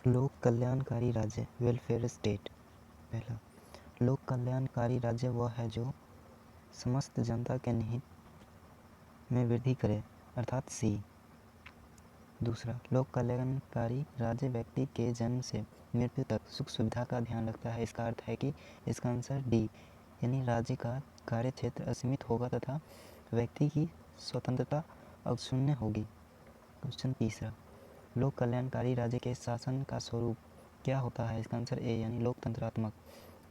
लोक कल्याणकारी राज्य, वेलफेयर स्टेट। पहला, लोक कल्याणकारी राज्य वह है जो समस्त जनता के निहित में वृद्धि करे, अर्थात सी। दूसरा, लोक कल्याणकारी राज्य व्यक्ति के जन्म से मृत्यु तक सुख सुविधा का ध्यान रखता है। इसका अर्थ है कि इसका आंसर डी, यानी राज्य का कार्य क्षेत्र असीमित होगा तथा व्यक्ति की स्वतंत्रता अक्षुण्ण होगी। क्वेश्चन तीसरा, लोक कल्याणकारी राज्य के शासन का स्वरूप क्या होता है? इसका आंसर ए, यानी लोकतंत्रात्मक।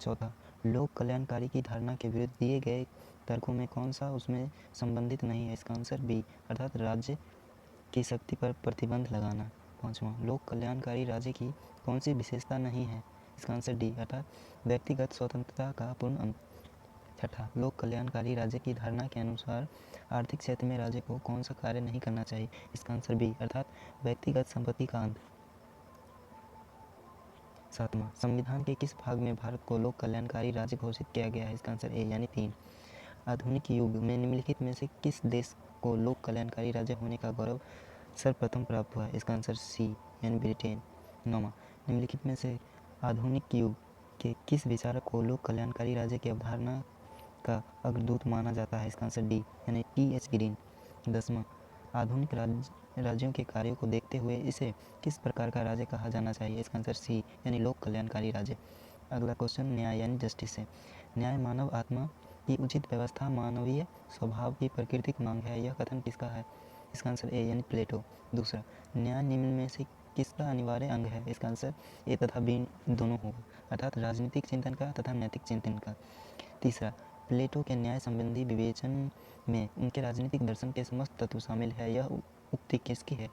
चौथा, लोक कल्याणकारी की धारणा के विरुद्ध दिए गए तर्कों में कौन सा उसमें संबंधित नहीं है? इसका आंसर बी, अर्थात राज्य की शक्ति पर प्रतिबंध लगाना। पाँचवां, लोक कल्याणकारी राज्य की कौन सी विशेषता नहीं है? इसका आंसर डी, अर्थात व्यक्तिगत स्वतंत्रता का पूर्ण अंत। छठा, लोक कल्याणकारी राज्य की धारणा के अनुसार आर्थिक क्षेत्र में राज्य को कौन सा कार्य नहीं करना चाहिए? इसका आंसर बी, अर्थात व्यक्तिगत संपत्ति का अंत। सातवां, संविधान के किस भाग में भारत को लोक कल्याणकारी राज्य घोषित किया गया है? इसका आंसर ए, यानी 3। आधुनिक युग में निम्नलिखित में से किस देश को लोक कल्याणकारी राज्य होने का गौरव सर्वप्रथम प्राप्त हुआ है? इसका आंसर सी, यानी ब्रिटेन। नौवां, निम्नलिखित में से आधुनिक युग के किस विचारक को लोक कल्याणकारी राज्य की अवधारणा का अग्रदूत माना जाता है? इसका आंसर डी, यानी टी.एच. ग्रीन। 10वां, आधुनिक राज्यों के कार्यों को देखते हुए इसे किस प्रकार का राज्य कहा जाना चाहिए? इसका आंसर सी, यानी लोक कल्याणकारी राज्य। अगला क्वेश्चन न्याय यानी जस्टिस है। न्याय मानव आत्मा की उचित व्यवस्था, मानवीय स्वभाव की प्राकृतिक मांग है। यह कथन किसका है? इसका आंसर ए, यानी प्लेटो। दूसरा, न्याय निम्न में से किसका अनिवार्य अंग है? इसका आंसर ए तथा बी दोनों होगा, अर्थात राजनीतिक चिंतन का तथा नैतिक चिंतन का। तीसरा, प्लेटो के न्याय संबंधी विवेचन में उनके राजनीतिक दर्शन के समस्त तत्व शामिल है। यह उक्ति किसकी है?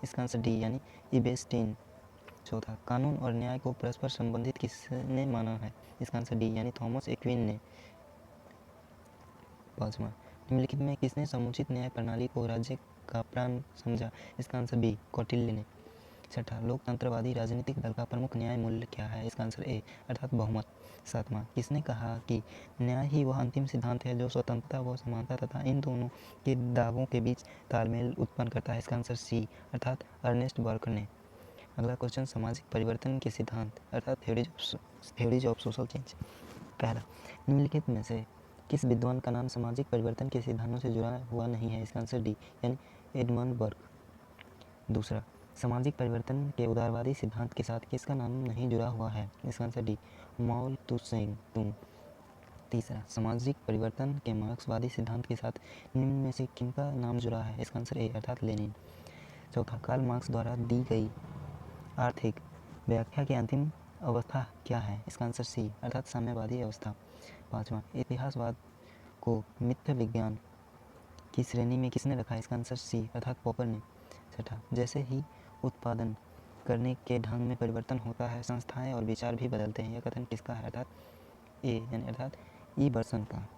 इसका आंसर डी, यानी इबेस्टीन। चौथा, कानून और न्याय को परस्पर संबंधित किसने माना है? इसका आंसर डी, यानी थॉमस एक्विन ने। पाँचवां, निम्नलिखित में किसने समुचित न्याय प्रणाली को राज्य का प्राण समझा? इसका आंसर बी, कौटिल्य ने। छठा, लोकतंत्रवादी राजनीतिक दल का प्रमुख न्याय मूल्य क्या है? इसका आंसर ए, अर्थात बहुमत। सातवां, किसने कहा कि न्याय ही वह अंतिम सिद्धांत है जो स्वतंत्रता व समानता तथा इन दोनों के दावों के बीच तालमेल उत्पन्न करता है? इसका आंसर सी, अर्थात अर्नेस्ट बर्कर ने। अगला क्वेश्चन सामाजिक परिवर्तन के सिद्धांत, अर्थात थ्योरीज ऑफ सोशल चेंज। पहला, निम्नलिखित में से किस विद्वान का नाम सामाजिक परिवर्तन के सिद्धांतों से जुड़ा हुआ नहीं है? इसका आंसर डी, यानी एडमंड बर्ग। दूसरा, सामाजिक परिवर्तन के उदारवादी सिद्धांत के साथ किसका नाम नहीं जुड़ा हुआ है? इसका आंसर डी, माओ त्से-तुंग। तीसरा, सामाजिक परिवर्तन के मार्क्सवादी सिद्धांत के साथ निम्न में से किनका नाम जुड़ा है? इसका आंसर ए, अर्थात लेनिन। चौथा, कार्ल मार्क्स द्वारा दी गई आर्थिक व्याख्या की अंतिम अवस्था क्या है? इसका आंसर सी, अर्थात साम्यवादी अवस्था। पाँचवां, इतिहासवाद को मिथ्या विज्ञान की श्रेणी में किसने रखा? इसका आंसर सी, अर्थात पॉपर ने। छठा, जैसे ही उत्पादन करने के ढंग में परिवर्तन होता है, संस्थाएं और विचार भी बदलते हैं। यह कथन किसका है? अर्थात ए, यानी अर्थात इबर्सन का।